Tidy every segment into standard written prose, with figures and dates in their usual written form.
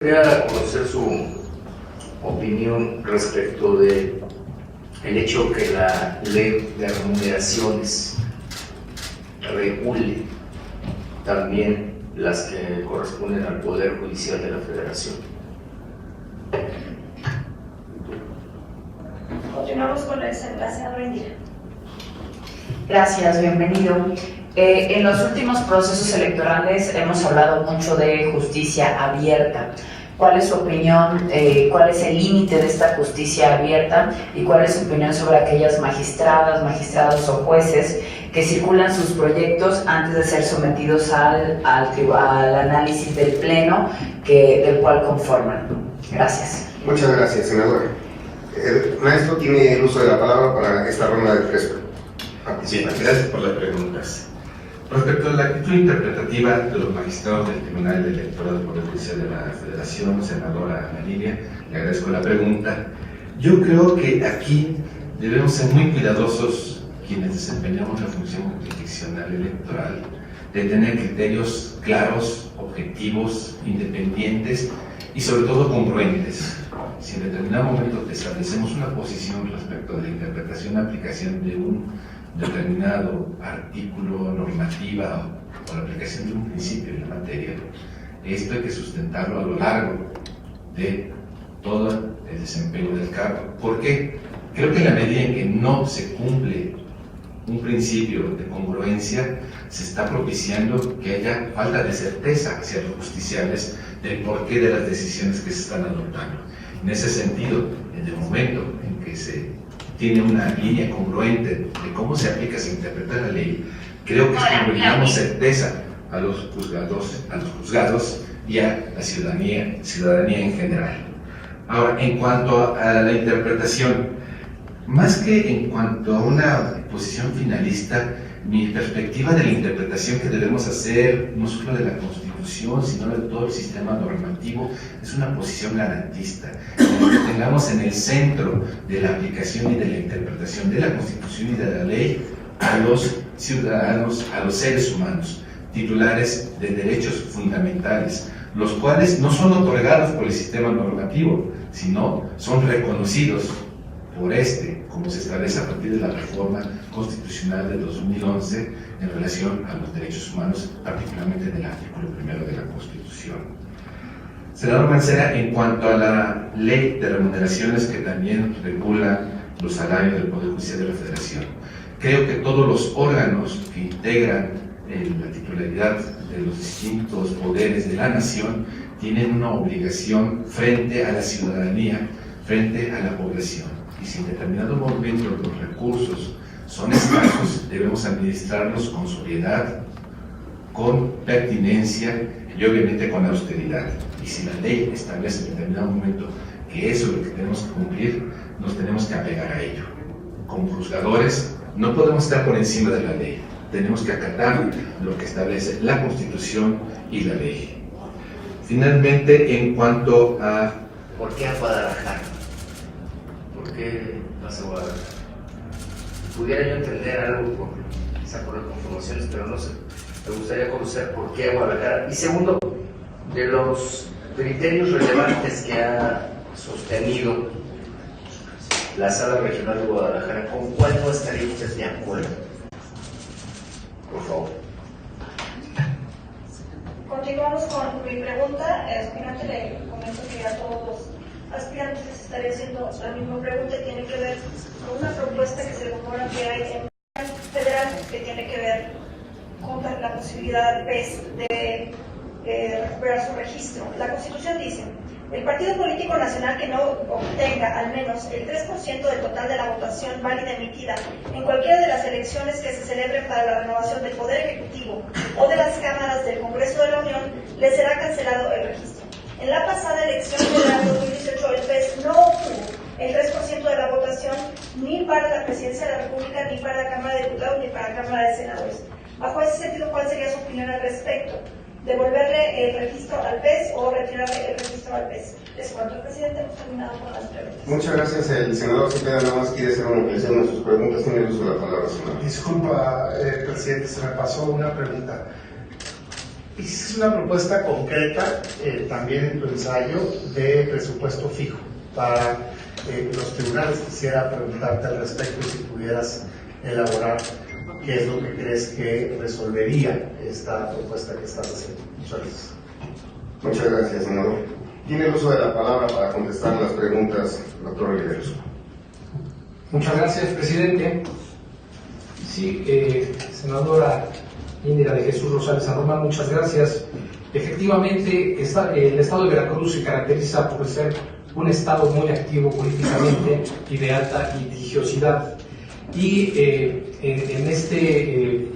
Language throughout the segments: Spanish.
Quería conocer su opinión respecto de el hecho que la ley de remuneraciones regule también las que corresponden al Poder Judicial de la Federación. Continuamos con la senadora Indira. Gracias, bienvenido. En los últimos procesos electorales hemos hablado mucho de justicia abierta. ¿Cuál es su opinión? ¿Cuál es el límite de esta justicia abierta? ¿Y cuál es su opinión sobre aquellas magistradas, magistrados o jueces que circulan sus proyectos antes de ser sometidos al análisis del Pleno del cual conforman? Gracias. Muchas gracias, senadora. El maestro tiene el uso de la palabra para esta ronda de tres participantes. Sí, gracias por las preguntas. Respecto a la actitud interpretativa de los magistrados del Tribunal Electoral del Poder Judicial de la Federación, senadora Ana Lilia, le agradezco la pregunta. Yo creo que aquí debemos ser muy cuidadosos quienes desempeñamos la función jurisdiccional electoral, de tener criterios claros, objetivos, independientes y sobre todo congruentes. Si en determinado momento establecemos una posición respecto de la interpretación y aplicación de un determinado artículo, normativa o la aplicación de un principio en la materia, esto hay que sustentarlo a lo largo de todo el desempeño del cargo. ¿Por qué? Creo que en la medida en que no se cumple un principio de congruencia, se está propiciando que haya falta de certeza hacia los justiciables del porqué de las decisiones que se están adoptando. En ese sentido, en el momento en que se tiene una línea congruente de cómo se aplica, se interpreta la ley, creo que es como brindamos certeza a los juzgados y a la ciudadanía en general. Ahora, en cuanto a la interpretación, más que en cuanto a una posición finalista, mi perspectiva de la interpretación que debemos hacer, no solo de la Constitución, sino de todo el sistema normativo, es una posición garantista, en la que tengamos en el centro de la aplicación y de la interpretación de la Constitución y de la ley a los ciudadanos, a los seres humanos, titulares de derechos fundamentales, los cuales no son otorgados por el sistema normativo, sino son reconocidos por como se establece a partir de la reforma constitucional de 2011 en relación a los derechos humanos, particularmente del artículo 1 de la Constitución. Senador Mancera, en cuanto a la ley de remuneraciones que también regula los salarios del Poder Judicial de la Federación, creo que todos los órganos que integran la titularidad de los distintos poderes de la nación tienen una obligación frente a la ciudadanía, frente a la población. Y si en determinado momento los recursos son escasos, debemos administrarlos con sobriedad, con pertinencia y obviamente con austeridad. Y si la ley establece en determinado momento que eso es lo que tenemos que cumplir, nos tenemos que apegar a ello. Como juzgadores no podemos estar por encima de la ley, tenemos que acatar lo que establece la Constitución y la ley. Finalmente, en cuanto a... ¿Por qué a Guadalajara? ¿Por qué no a Guadalajara? Pudiera yo entender algo por las conformaciones, pero no sé. Me gustaría conocer por qué a Guadalajara. Y segundo, de los criterios relevantes que ha sostenido la Sala Regional de Guadalajara, ¿con cuál no estaría usted de acuerdo? Por favor. Continuamos con mi pregunta. Aspirante, le comento que a todos los aspirantes les estaré haciendo la misma pregunta y tiene que ver con una propuesta que se rumora que hay en el federal que tiene que ver con la posibilidad del PES de recuperar su registro. La Constitución dice: el partido político nacional que no obtenga al menos el 3% del total de la votación válida emitida en cualquiera de las elecciones que se celebren para la renovación del Poder Ejecutivo o de las cámaras del Congreso de la Unión, le será cancelado el registro. En la pasada elección federal 2018, el PES no obtuvo el 3% de la votación ni para la Presidencia de la República, ni para la Cámara de Diputados, ni para la Cámara de Senadores. Bajo ese sentido, ¿cuál sería su opinión al respecto? ¿Devolverle el registro al PES o retirarle el registro al PES? Les cuento, presidente, hemos terminado con las preguntas. Muchas gracias. El senador Cepeda nada más quiere hacer una ampliación de sus preguntas. Tiene el uso de la palabra, senador. Disculpa, presidente, se me pasó una pregunta. Hiciste una propuesta concreta, también en tu ensayo, de presupuesto fijo para los tribunales. Quisiera preguntarte al respecto y si pudieras elaborar qué es lo que crees que resolvería esta propuesta que estás haciendo. Muchas gracias. Muchas gracias, senador. Tiene el uso de la palabra para contestar las preguntas, doctor Oliveros. Muchas gracias, presidente. Sí, senadora Indira de Jesús Rosales San Román, muchas gracias. Efectivamente, el estado de Veracruz se caracteriza por ser un estado muy activo políticamente y de alta litigiosidad. Y en este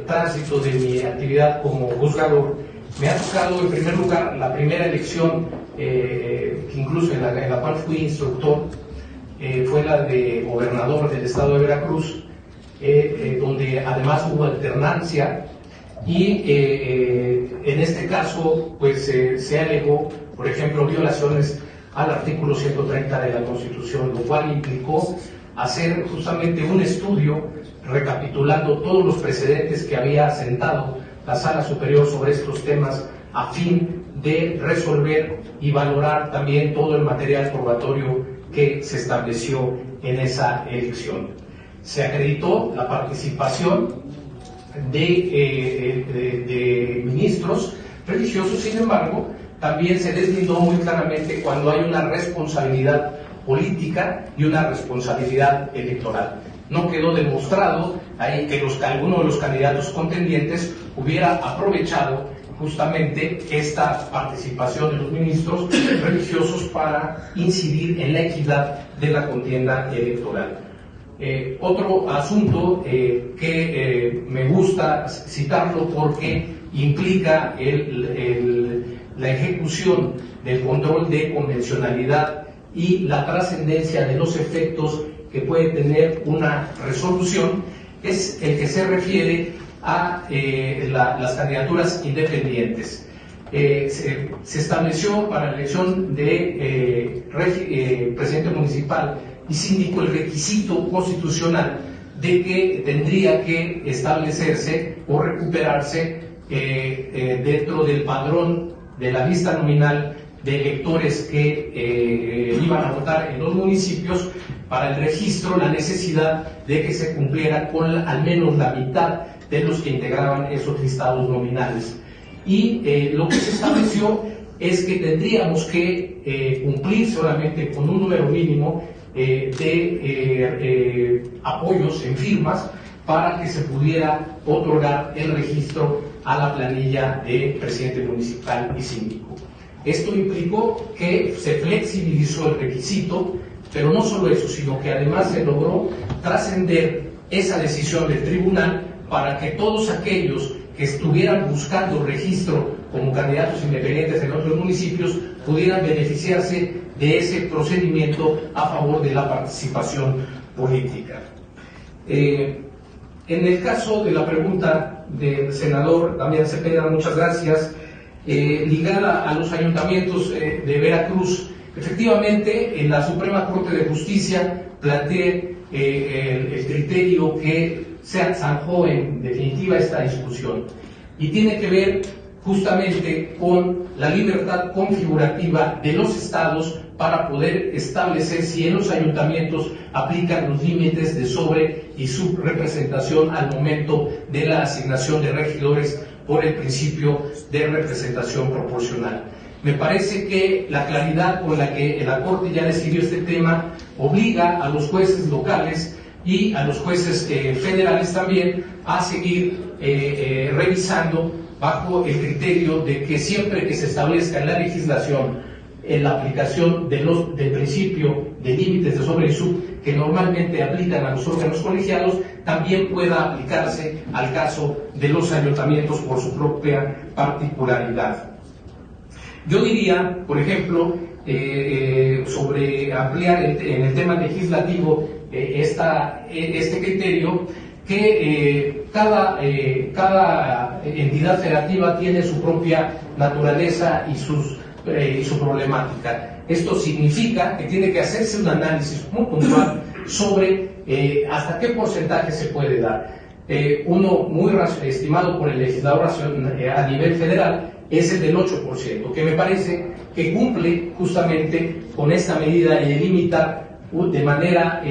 tránsito de mi actividad como juzgador, me ha tocado en primer lugar la primera elección, que incluso en la cual fui instructor, fue la de gobernador del estado de Veracruz, donde además hubo alternancia y en este caso pues se alegó, por ejemplo, violaciones al artículo 130 de la Constitución, lo cual implicó hacer justamente un estudio recapitulando todos los precedentes que había sentado la Sala Superior sobre estos temas a fin de resolver y valorar también todo el material probatorio que se estableció en esa elección. Se acreditó la participación de ministros religiosos, sin embargo, también se deslindó muy claramente cuando hay una responsabilidad política y una responsabilidad electoral. No quedó demostrado ahí que alguno de los candidatos contendientes hubiera aprovechado justamente esta participación de los ministros religiosos para incidir en la equidad de la contienda electoral. Otro asunto que me gusta citarlo porque implica la ejecución del control de convencionalidad y la trascendencia de los efectos que puede tener una resolución, es el que se refiere a las candidaturas independientes. Se estableció para la elección de presidente municipal y síndico el requisito constitucional de que tendría que establecerse o recuperarse dentro del padrón de la lista nominal de electores que iban a votar en los municipios, para el registro la necesidad de que se cumpliera con al menos la mitad de los que integraban esos listados nominales. Y lo que se estableció es que tendríamos que cumplir solamente con un número mínimo de apoyos en firmas para que se pudiera otorgar el registro a la planilla de presidente municipal y síndico. Esto implicó que se flexibilizó el requisito, pero no solo eso, sino que además se logró trascender esa decisión del tribunal para que todos aquellos que estuvieran buscando registro como candidatos independientes en otros municipios pudieran beneficiarse de ese procedimiento a favor de la participación política. En el caso de la pregunta del senador Damián Cepeda, muchas gracias, ligada a los ayuntamientos de Veracruz, efectivamente en la Suprema Corte de Justicia planteé el criterio que se zanjó en definitiva esta discusión y tiene que ver justamente con la libertad configurativa de los estados para poder establecer si en los ayuntamientos aplican los límites de sobre y subrepresentación al momento de la asignación de regidores por el principio de representación proporcional. Me parece que la claridad con la que la Corte ya decidió este tema obliga a los jueces locales y a los jueces federales también a seguir revisando bajo el criterio de que siempre que se establezca en la legislación en la aplicación del principio de límites de sobre y sub que normalmente aplican a los órganos colegiados, también pueda aplicarse al caso de los ayuntamientos por su propia particularidad. Yo diría, por ejemplo, sobre ampliar en el tema legislativo este criterio, que cada entidad federativa tiene su propia naturaleza y su problemática. Esto significa que tiene que hacerse un análisis muy puntual sobre hasta qué porcentaje se puede dar. uno muy estimado por el legislador a nivel federal es el del 8%, que me parece que cumple justamente con esta medida de limitar de manera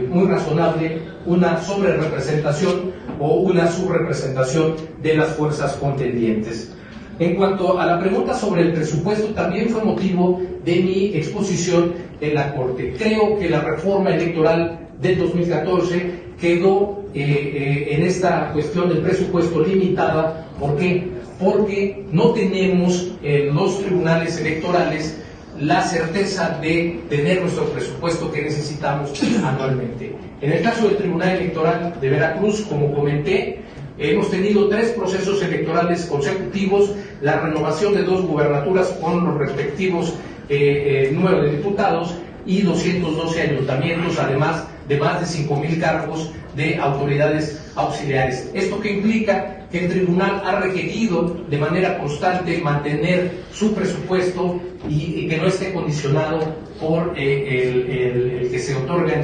muy razonable una sobrerepresentación o una subrepresentación de las fuerzas contendientes. En cuanto a la pregunta sobre el presupuesto, también fue motivo de mi exposición en la Corte. Creo que la reforma electoral del 2014 quedó en esta cuestión del presupuesto limitada. ¿Por qué? Porque no tenemos en los tribunales electorales la certeza de tener nuestro presupuesto que necesitamos anualmente. En el caso del Tribunal Electoral de Veracruz, como comenté, hemos tenido 3 procesos electorales consecutivos, la renovación de 2 gubernaturas con los respectivos 9 diputados y 212 ayuntamientos, además de más de 5,000 cargos de autoridades auxiliares. ¿Esto qué implica? Que el tribunal ha requerido de manera constante mantener su presupuesto y que no esté condicionado por el que se otorga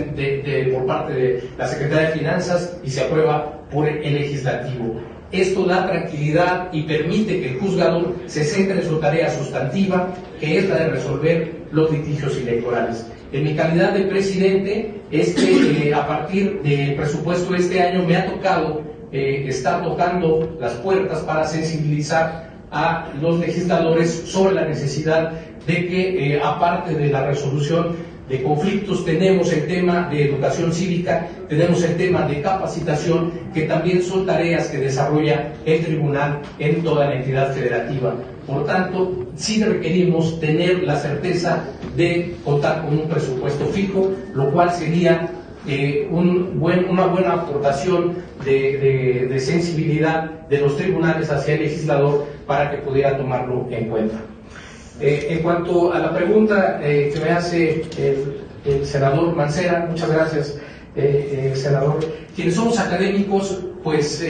por parte de la Secretaría de Finanzas y se aprueba por el Legislativo. Esto da tranquilidad y permite que el juzgador se centre en su tarea sustantiva, que es la de resolver los litigios electorales. En mi calidad de presidente, a partir del presupuesto de este año me ha tocado estar tocando las puertas para sensibilizar a los legisladores sobre la necesidad de que, aparte de la resolución de conflictos, tenemos el tema de educación cívica, tenemos el tema de capacitación, que también son tareas que desarrolla el tribunal en toda la entidad federativa. Por tanto, sí requerimos tener la certeza de contar con un presupuesto fijo, lo cual sería una buena aportación de sensibilidad de los tribunales hacia el legislador para que pudiera tomarlo en cuenta. En cuanto a la pregunta que me hace el senador Mancera, muchas gracias, senador. Quienes somos académicos, pues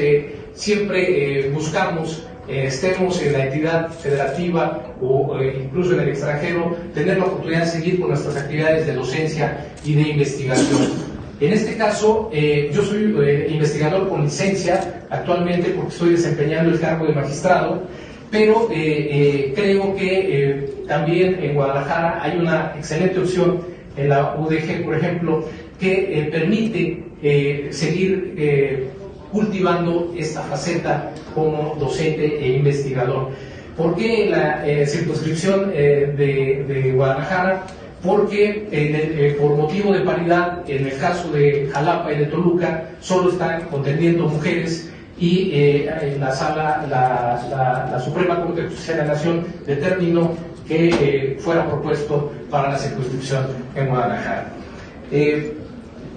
siempre buscamos, estemos en la entidad federativa o incluso en el extranjero, tener la oportunidad de seguir con nuestras actividades de docencia y de investigación. En este caso, yo soy investigador con licencia actualmente porque estoy desempeñando el cargo de magistrado, pero creo que también en Guadalajara hay una excelente opción en la UDG, por ejemplo, que permite seguir cultivando esta faceta como docente e investigador. ¿Por qué la circunscripción de Guadalajara? Porque por motivo de paridad, en el caso de Jalapa y de Toluca, solo están contendiendo mujeres y en la sala, la Suprema Corte de Justicia de la Nación determinó que fuera propuesto para la circunscripción en Guadalajara.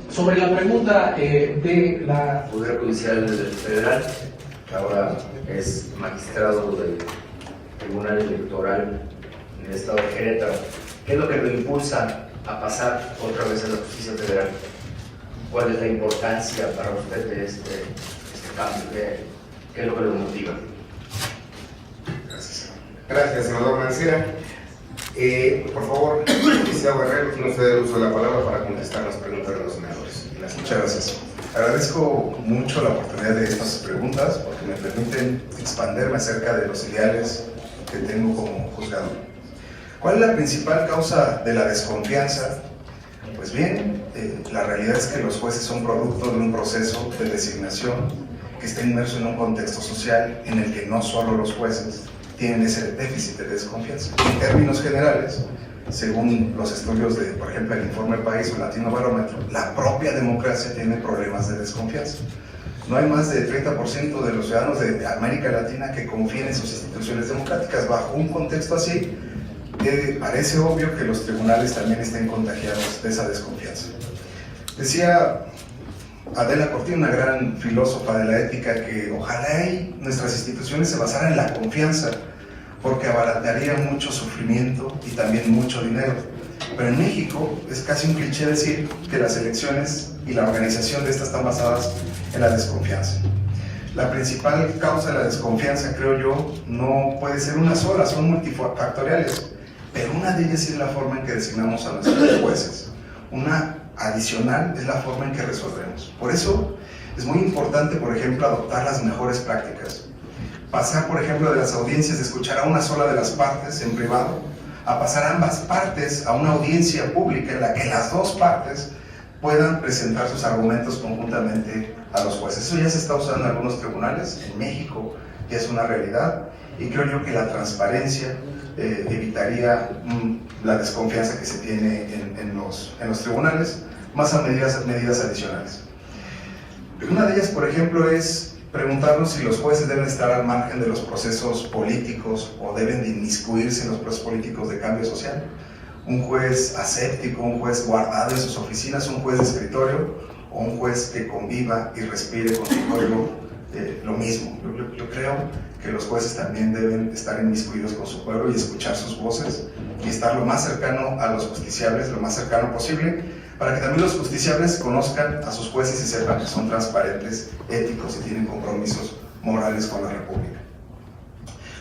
Sobre la pregunta de la Poder Judicial Federal, que ahora es magistrado del Tribunal Electoral en el estado de Querétaro, ¿qué es lo que lo impulsa a pasar otra vez a la justicia federal? ¿Cuál es la importancia para usted de este cambio? ¿Qué es lo que lo motiva? Gracias. Gracias, senador Mancera. Por favor, licenciado Guerrero, tiene usted el uso de la palabra para contestar las preguntas de los senadores. Muchas gracias. Agradezco mucho la oportunidad de estas preguntas porque me permiten expandirme acerca de los ideales que tengo como juzgador. ¿Cuál es la principal causa de la desconfianza? Pues bien, la realidad es que los jueces son producto de un proceso de designación que está inmerso en un contexto social en el que no solo los jueces tienen ese déficit de desconfianza. En términos generales, según los estudios de, por ejemplo, el Informe País o el Latino Barómetro, la propia democracia tiene problemas de desconfianza. No hay más del 30% de los ciudadanos de América Latina que confíen en sus instituciones democráticas. Bajo un contexto así, parece obvio que los tribunales también estén contagiados de esa desconfianza. Decía Adela Cortina, una gran filósofa de la ética, que ojalá nuestras instituciones se basaran en la confianza, porque abarataría mucho sufrimiento y también mucho dinero. Pero en México es casi un cliché decir que las elecciones y la organización de estas están basadas en la desconfianza. La principal causa de la desconfianza, creo yo, no puede ser una sola, son multifactoriales, pero una de ellas es la forma en que designamos a nuestros jueces. Una adicional es la forma en que resolvemos. Por eso Es muy importante, por ejemplo, adoptar las mejores prácticas. Pasar, por ejemplo, de las audiencias de escuchar a una sola de las partes en privado, a pasar ambas partes a una audiencia pública en la que las dos partes puedan presentar sus argumentos conjuntamente a los jueces. Eso ya se está usando en algunos tribunales, en México ya es una realidad, y creo yo que la transparencia evitaría la desconfianza que se tiene en los tribunales, más a medidas adicionales. Una de ellas, por ejemplo, es preguntarnos si los jueces deben estar al margen de los procesos políticos o deben de inmiscuirse en los procesos políticos de cambio social. Un juez aséptico, un juez guardado en sus oficinas, un juez de escritorio o un juez que conviva y respire con su pueblo lo mismo. Yo creo que los jueces también deben estar inmiscuidos con su pueblo y escuchar sus voces y estar lo más cercano a los justiciables, lo más cercano posible, para que también los justiciables conozcan a sus jueces y sepan que son transparentes, éticos y tienen compromisos morales con la República.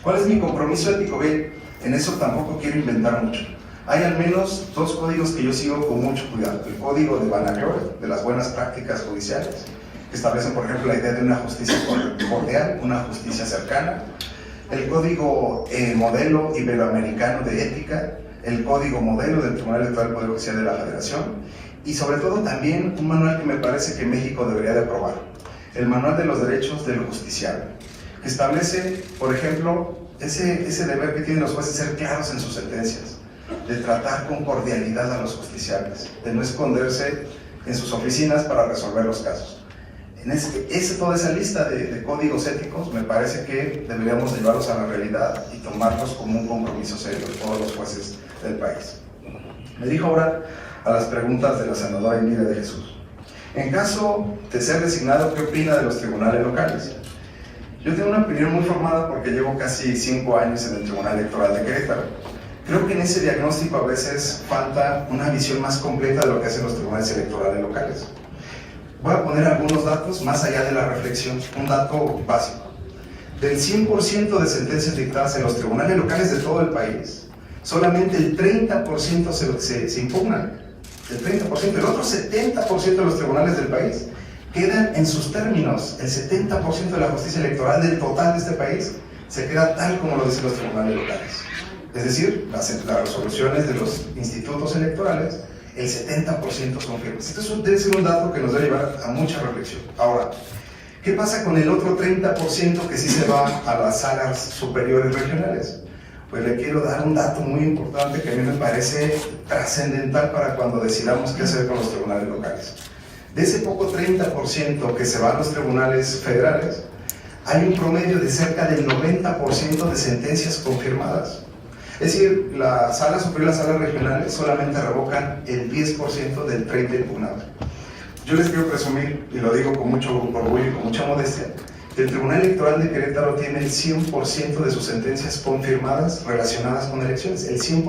¿Cuál es mi compromiso ético? Bien, en eso tampoco quiero inventar mucho. Hay al menos dos códigos que yo sigo con mucho cuidado. El código de Banagher, de las buenas prácticas judiciales, que establecen, por ejemplo, la idea de una justicia cordial, una justicia cercana. El código modelo iberoamericano de ética, el código modelo del Tribunal Electoral del Poder Judicial de la Federación, y sobre todo también un manual que me parece que México debería de aprobar, el Manual de los Derechos del Justiciable, que establece, por ejemplo, ese deber que tienen los jueces de ser claros en sus sentencias, de tratar con cordialidad a los justiciables, de no esconderse en sus oficinas para resolver los casos. Toda esa lista de códigos éticos me parece que deberíamos llevarlos a la realidad y tomarlos como un compromiso serio de todos los jueces del país. Me dirijo ahora a las preguntas de la senadora Emilia de Jesús. En caso de ser designado, ¿qué opina de los tribunales locales? Yo tengo una opinión muy formada porque llevo casi 5 años en el Tribunal Electoral de Querétaro. Creo que en ese diagnóstico a veces falta una visión más completa de lo que hacen los tribunales electorales locales. Voy a poner algunos datos más allá de la reflexión, un dato básico. Del 100% de sentencias dictadas en los tribunales locales de todo el país, solamente el 30% se impugnan. El 30%, el otro 70% de los tribunales del país quedan en sus términos. El 70% de la justicia electoral del total de este país se queda tal como lo dicen los tribunales locales. Es decir, las resoluciones de los institutos electorales, el 70% son firmes. Esto debe ser un dato que nos debe llevar a mucha reflexión. Ahora, ¿qué pasa con el otro 30% que sí se va a las salas superiores regionales? Pues le quiero dar un dato muy importante que a mí me parece trascendental para cuando decidamos qué hacer con los tribunales locales. De ese poco 30% que se va a los tribunales federales, hay un promedio de cerca del 90% de sentencias confirmadas. Es decir, la sala superior y las salas regionales solamente revocan el 10% del 30% impugnado. Yo les quiero presumir, y lo digo con mucho orgullo y con mucha modestia, que el Tribunal Electoral de Querétaro tiene el 100% de sus sentencias confirmadas relacionadas con elecciones, el 100%.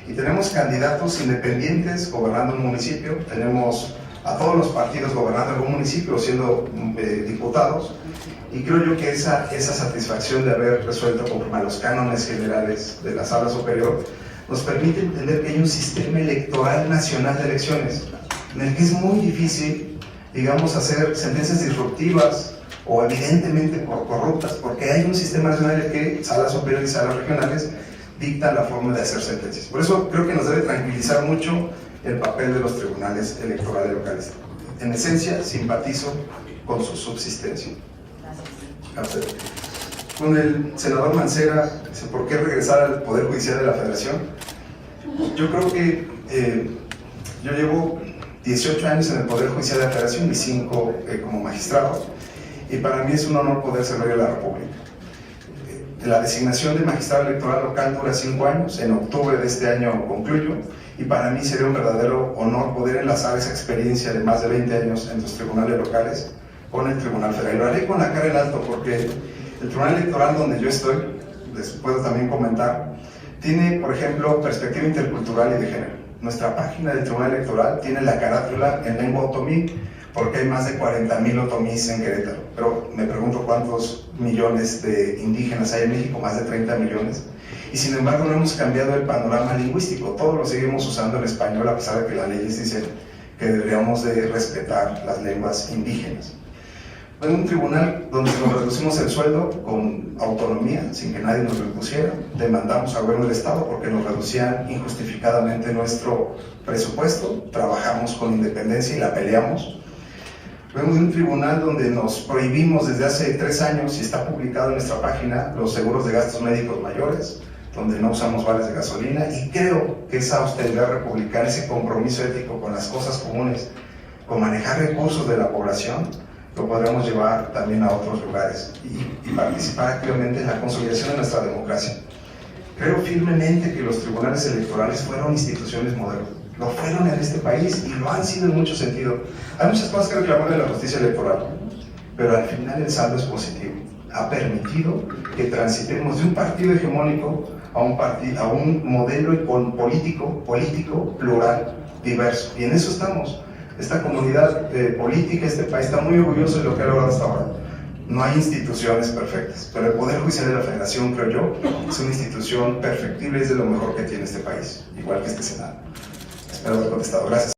Y tenemos candidatos independientes gobernando un municipio, tenemos a todos los partidos gobernando algún municipio, siendo diputados, y creo yo que esa satisfacción de haber resuelto confirmar los cánones generales de la sala superior nos permite entender que hay un sistema electoral nacional de elecciones en el que es muy difícil, digamos, hacer sentencias disruptivas o evidentemente corruptas, porque hay un sistema nacional en el que salas superiores y salas regionales dictan la forma de hacer sentencias. Por eso creo que nos debe tranquilizar mucho el papel de los tribunales electorales locales. En esencia, simpatizo con su subsistencia. Gracias. Con el senador Mancera, ¿por qué regresar al Poder Judicial de la Federación? Yo creo que yo llevo 18 años en el Poder Judicial de la Federación y 5 como magistrado, y para mí es un honor poder servir a la República. La designación de magistrado electoral local dura 5 años, en octubre de este año concluyo, y para mí sería un verdadero honor poder enlazar esa experiencia de más de 20 años en los tribunales locales con el Tribunal Federal. Y lo haré con la cara en alto porque el Tribunal Electoral donde yo estoy, les puedo también comentar, tiene, por ejemplo, perspectiva intercultural y de género. Nuestra página del Tribunal Electoral tiene la carátula en lengua otomí, porque hay más de 40,000 otomís en Querétaro. Pero me pregunto cuántos millones de indígenas hay en México, más de 30 millones. Y sin embargo no hemos cambiado el panorama lingüístico, todos lo seguimos usando en español a pesar de que las leyes dicen que deberíamos de respetar las lenguas indígenas. En un tribunal donde nos reducimos el sueldo con autonomía, sin que nadie nos lo impusiera, demandamos al gobierno del Estado porque nos reducían injustificadamente nuestro presupuesto, trabajamos con independencia y la peleamos. Vemos un tribunal donde nos prohibimos desde hace 3 años, y está publicado en nuestra página, los seguros de gastos médicos mayores, donde no usamos vales de gasolina, y creo que esa austeridad republicana, ese compromiso ético con las cosas comunes, con manejar recursos de la población, lo podremos llevar también a otros lugares y participar activamente en la consolidación de nuestra democracia. Creo firmemente que los tribunales electorales fueron instituciones modelos. Lo fueron en este país y lo han sido en mucho sentido. Hay muchas cosas que reclamar de la justicia electoral, pero al final el saldo es positivo. Ha permitido que transitemos de un partido hegemónico a un modelo político plural, diverso. Y en eso estamos. Esta comunidad política, este país está muy orgulloso de lo que ha logrado hasta ahora. No hay instituciones perfectas, pero el Poder Judicial de la Federación, creo yo, es una institución perfectible y es de lo mejor que tiene este país, igual que este Senado. Espero haber contestado. Gracias.